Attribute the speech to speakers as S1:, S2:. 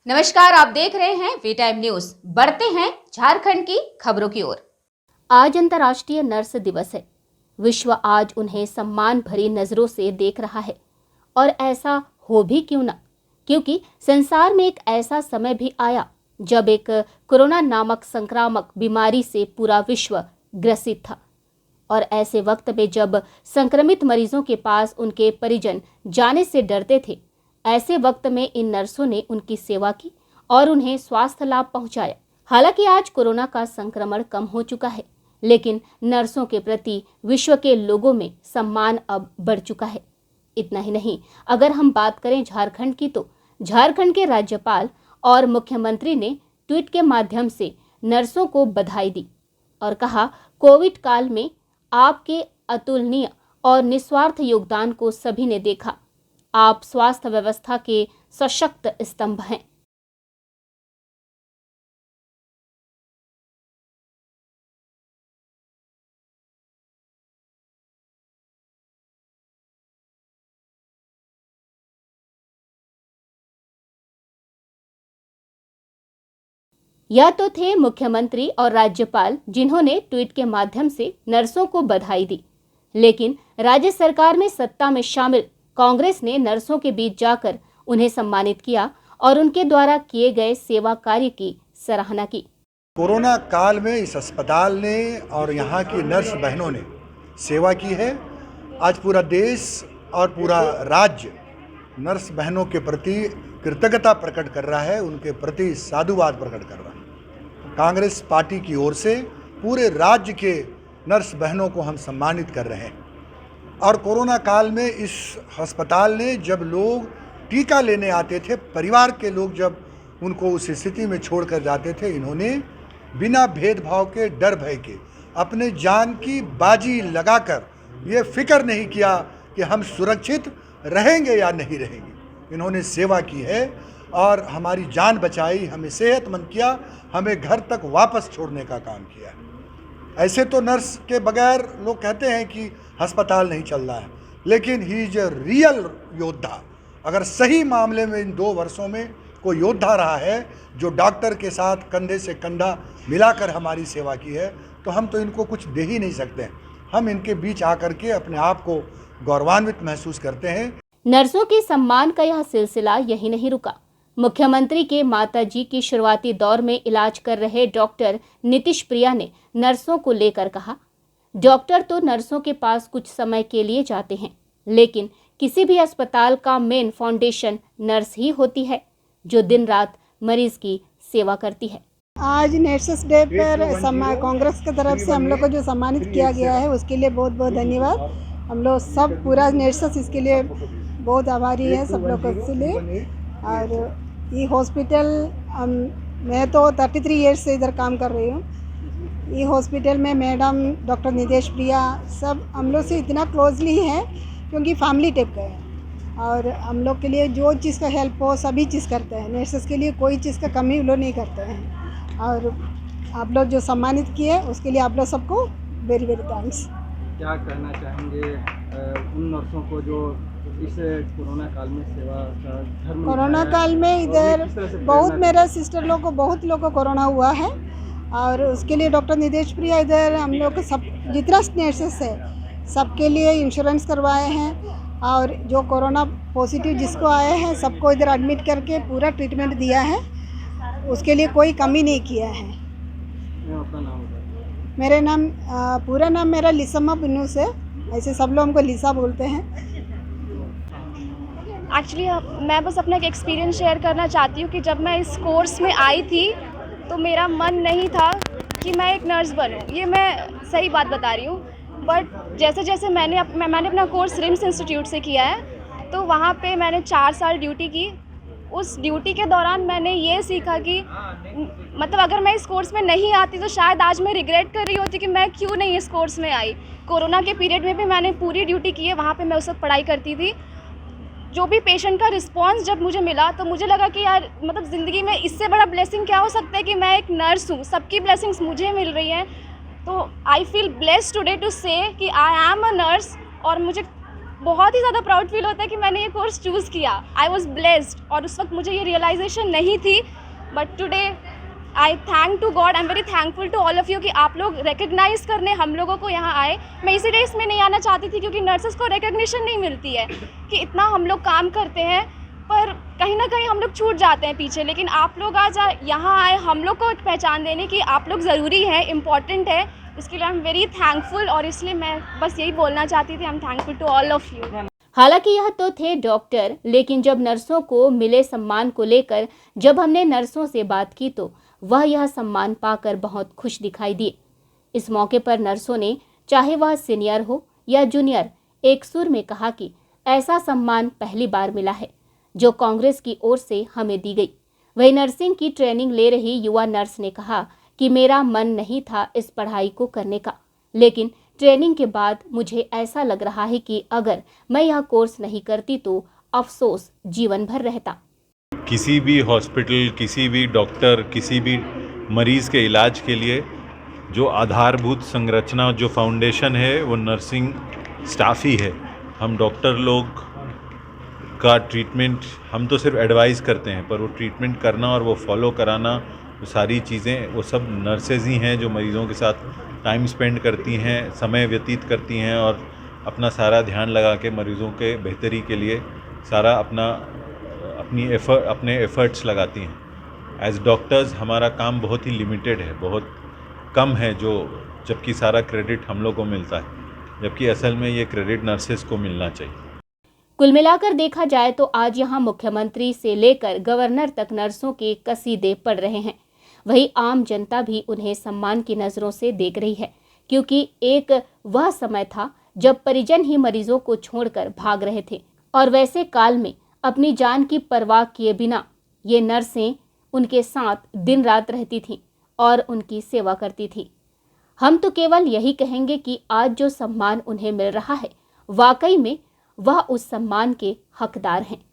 S1: नमस्कार, आप देख रहे हैं वी टाइम न्यूज। बढ़ते हैं झारखंड की खबरों की ओर।
S2: आज अंतर्राष्ट्रीय नर्स दिवस है। विश्व आज उन्हें सम्मान भरी नजरों से देख रहा है और ऐसा हो भी क्यों ना, क्योंकि संसार में एक ऐसा समय भी आया जब एक कोरोना नामक संक्रामक बीमारी से पूरा विश्व ग्रसित था। और ऐसे वक्त में जब संक्रमित मरीजों के पास उनके परिजन जाने से डरते थे, ऐसे वक्त में इन नर्सों ने उनकी सेवा की और उन्हें स्वास्थ्य लाभ पहुंचाया। हालांकि आज कोरोना का संक्रमण कम हो चुका है, लेकिन नर्सों के प्रति विश्व के लोगों में सम्मान अब बढ़ चुका है। इतना ही नहीं, अगर हम बात करें झारखंड की, तो झारखंड के राज्यपाल और मुख्यमंत्री ने ट्वीट के माध्यम से नर्सों को बधाई दी और कहा, कोविड काल में आपके अतुलनीय और निस्वार्थ योगदान को सभी ने देखा। आप स्वास्थ्य व्यवस्था के सशक्त स्तंभ हैं। यह तो थे मुख्यमंत्री और राज्यपाल, जिन्होंने ट्वीट के माध्यम से नर्सों को बधाई दी। लेकिन राज्य सरकार में सत्ता में शामिल कांग्रेस ने नर्सों के बीच जाकर उन्हें सम्मानित किया और उनके द्वारा किए गए सेवा कार्य की सराहना की।
S3: कोरोना काल में इस अस्पताल ने और यहाँ की नर्स बहनों ने सेवा की है। आज पूरा देश और पूरा राज्य नर्स बहनों के प्रति कृतज्ञता प्रकट कर रहा है, उनके प्रति साधुवाद प्रकट कर रहा है। कांग्रेस पार्टी की ओर से पूरे राज्य के नर्स बहनों को हम सम्मानित कर रहे हैं। और कोरोना काल में इस अस्पताल ने, जब लोग टीका लेने आते थे, परिवार के लोग जब उनको उस स्थिति में छोड़कर जाते थे, इन्होंने बिना भेदभाव के, डर भय के, अपने जान की बाजी लगाकर ये फिक्र नहीं किया कि हम सुरक्षित रहेंगे या नहीं रहेंगे। इन्होंने सेवा की है और हमारी जान बचाई, हमें सेहतमंद किया, हमें घर तक वापस छोड़ने का काम किया। ऐसे तो नर्स के बगैर लोग कहते हैं कि अस्पताल नहीं चल रहा है, लेकिन ही इज ए रियल योद्धा। अगर सही मामले में इन 2 वर्षों में कोई योद्धा रहा है जो डॉक्टर के साथ कंधे से कंधा मिलाकर हमारी सेवा की है, तो हम तो इनको कुछ दे ही नहीं सकते। हम इनके बीच आकर के अपने आप को गौरवान्वित महसूस करते हैं।
S2: नर्सों के सम्मान का यह सिलसिला यही नहीं रुका। मुख्यमंत्री के माताजी की शुरुआती दौर में इलाज कर रहे डॉक्टर नीतीश प्रिया ने नर्सों को लेकर कहा, डॉक्टर तो नर्सों के पास कुछ समय के लिए जाते हैं, लेकिन किसी भी अस्पताल का मेन फाउंडेशन नर्स ही होती है, जो दिन रात मरीज की सेवा करती है।
S4: आज नर्सेस डे पर कांग्रेस की तरफ से हम लोग को जो सम्मानित किया गया है, उसके लिए बहुत बहुत धन्यवाद। हम लोग सब पूरा नर्सेस इसके लिए बहुत आभारी है सब लोग के लिए। और ये हॉस्पिटल, मैं तो 33 ईयर्स से इधर काम कर रही हूँ। ये हॉस्पिटल में मैडम डॉक्टर नीतीश प्रिया सब हम लोग से इतना क्लोजली है, क्योंकि फैमिली टाइप का है। और हम लोग के लिए जो चीज़ का हेल्प हो सभी चीज़ करते हैं। नर्सेस के लिए कोई चीज़ का कमी वो लोग नहीं करते हैं। और आप लोग जो सम्मानित किए उसके लिए आप लोग सबको वेरी वेरी थैंक्स।
S5: क्या कहना चाहेंगे उन नर्सों को जो इस कोरोना काल में सेवा का धर्म?
S4: कोरोना काल में इधर बहुत मेरा सिस्टर लोग को, बहुत लोग को कोरोना हुआ है, और उसके लिए डॉक्टर नीतीश प्रिया इधर हम लोग को सब जितना नर्सेस है सबके लिए इंश्योरेंस करवाए हैं। और जो कोरोना पॉजिटिव जिसको आए हैं सबको इधर एडमिट करके पूरा ट्रीटमेंट दिया है, उसके लिए कोई कमी नहीं किया है।
S5: अपना नाम बताइए।
S4: मेरे नाम पूरा नाम मेरा लिसम्मा पिन्नूस है, ऐसे सब लोग हमको लिसा बोलते हैं।
S6: एक्चुअली मैं बस अपना एक एक्सपीरियंस शेयर करना चाहती हूँ कि जब मैं इस कोर्स में आई थी तो मेरा मन नहीं था कि मैं एक नर्स बनूँ, ये मैं सही बात बता रही हूँ। बट जैसे जैसे मैंने अपना कोर्स रिम्स इंस्टीट्यूट से किया है, तो वहाँ पे मैंने 4 साल ड्यूटी की। उस ड्यूटी के दौरान मैंने ये सीखा कि मतलब अगर मैं इस कोर्स में नहीं आती तो शायद आज मैं रिग्रेट कर रही होती कि मैं क्यों नहीं इस कोर्स में आई। कोरोना के पीरियड में भी मैंने पूरी ड्यूटी की है, वहाँ पे मैं उस वक्त पढ़ाई करती थी। जो भी पेशेंट का रिस्पांस जब मुझे मिला तो मुझे लगा कि यार मतलब ज़िंदगी में इससे बड़ा ब्लेसिंग क्या हो सकता है कि मैं एक नर्स हूँ, सबकी ब्लेसिंग्स मुझे मिल रही हैं। तो I feel blessed today to say कि आई एम अ नर्स, और मुझे बहुत ही ज़्यादा प्राउड फील होता है कि मैंने ये कोर्स चूज़ किया। आई वॉज ब्लेस्ड और उस वक्त मुझे ये रियलाइजेशन नहीं थी, but today I thank to God, I am very thankful to all of you कि आप लोग रिकग्नाइज़ करने हम लोगों को यहाँ आए। मैं इसीलिए इसमें नहीं आना चाहती थी क्योंकि नर्सेस को रिकग्निशन नहीं मिलती है कि इतना हम लोग काम करते हैं, पर कहीं ना कहीं हम लोग छूट जाते हैं पीछे। लेकिन आप लोग आज यहाँ आए हम लोग को पहचान देने की, आप लोग ज़रूरी है, इम्पॉर्टेंट है, इसके लिए आई एम वेरी थैंकफुल। और इसलिए मैं बस यही बोलना चाहती थी, I am thankful to all of you.
S2: हालांकि यह तो थे डॉक्टर, लेकिन जब नर्सों को मिले सम्मान को लेकर जब हमने नर्सों से बात की तो वह यह सम्मान पाकर बहुत खुश दिखाई दिए। इस मौके पर नर्सों ने, चाहे वह सीनियर हो या जूनियर, एक सुर में कहा कि ऐसा सम्मान पहली बार मिला है जो कांग्रेस की ओर से हमें दी गई। वही नर्सिंग की ट्रेनिंग ले रही युवा नर्स ने कहा कि मेरा मन नहीं था इस पढ़ाई को करने का, लेकिन ट्रेनिंग के बाद मुझे ऐसा लग रहा है कि अगर मैं यह कोर्स नहीं करती तो अफसोस जीवन भर रहता।
S7: किसी भी हॉस्पिटल, किसी भी डॉक्टर, किसी भी मरीज़ के इलाज के लिए जो आधारभूत संरचना, जो फाउंडेशन है, वो नर्सिंग स्टाफ ही है। हम डॉक्टर लोग का ट्रीटमेंट हम तो सिर्फ एडवाइस करते हैं, पर वो ट्रीटमेंट करना और वो फॉलो कराना, वो सारी चीज़ें वो सब नर्सेज ही हैं जो मरीज़ों के साथ टाइम स्पेंड करती हैं, समय व्यतीत करती हैं और अपना सारा ध्यान लगा के मरीज़ों के बेहतरी के लिए सारा अपने एफ़र्ट्स लगाती हैं। एज डॉक्टर्स हमारा काम बहुत ही लिमिटेड है, बहुत कम है, जबकि सारा क्रेडिट हम लोग को मिलता है, जबकि असल में ये क्रेडिट नर्सेज को मिलना चाहिए।
S2: कुल मिलाकर देखा जाए तो आज यहाँ मुख्यमंत्री से लेकर गवर्नर तक नर्सों के कसीदे पढ़ रहे हैं। वही आम जनता भी उन्हें सम्मान की नज़रों से देख रही है, क्योंकि एक वह समय था जब परिजन ही मरीजों को छोड़कर भाग रहे थे और वैसे काल में अपनी जान की परवाह किए बिना ये नर्सें उनके साथ दिन रात रहती थीं और उनकी सेवा करती थी। हम तो केवल यही कहेंगे कि आज जो सम्मान उन्हें मिल रहा है, वाकई में वह उस सम्मान के हकदार हैं।